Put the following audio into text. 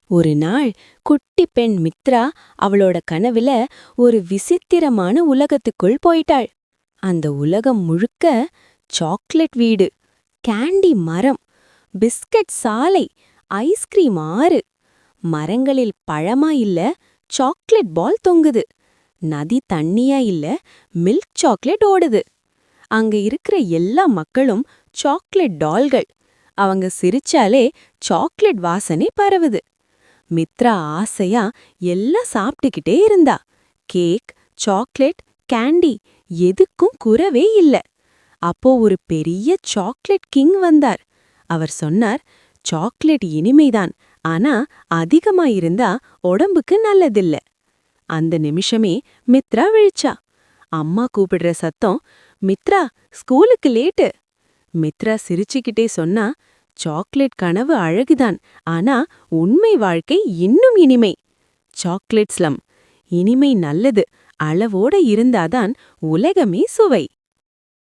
ஒரு நாள் குட்டி பெண் மித்ரா அவளோட கனவுல ஒரு விசித்திரமான உலகத்துக்குள் போயிட்டாள். அந்த உலகம் முழுக்க சாக்லேட் வீடு, கேண்டி மரம், பிஸ்கட் சாலை, ஐஸ்கிரீம் ஆறு. மரங்களில் பழமா இல்ல, சாக்லேட் பால் தொங்குது. நதி தண்ணியா இல்ல, மில்க் சாக்லேட் ஓடுது. அங்க இருக்கிற எல்லா மக்களும் சாக்லேட் டால்கள். அவங்க சிரிச்சாலே சாக்லேட் வாசனை பரவுது. மித்ரா ஆசையா எல்லாம் சாப்பிட்டுக்கிட்டே இருந்தா. கேக், சாக்லேட், கேண்டி எதுக்கும் குறவே இல்ல. அப்போ ஒரு பெரிய சாக்லேட் கிங் வந்தார். அவர் சொன்னார், சாக்லேட் இனிமைதான், ஆனா அதிகமா இருந்தா உடம்புக்கு நல்லதில்ல. அந்த நிமிஷமே மித்ரா விழிச்சா. அம்மா கூப்பிடுற சத்தம், மித்ரா ஸ்கூலுக்கு லேட்டு. மித்ரா சிரிச்சுக்கிட்டே சொன்னா, சாக்லேட் கனவு அழகுதான், ஆனா உண்மை வாழ்க்கை இன்னும் இனிமை. சாக்லேட் ஸ்லம். இனிமை நல்லது, அளவோட இருந்தாதான் உலகமே சுவை.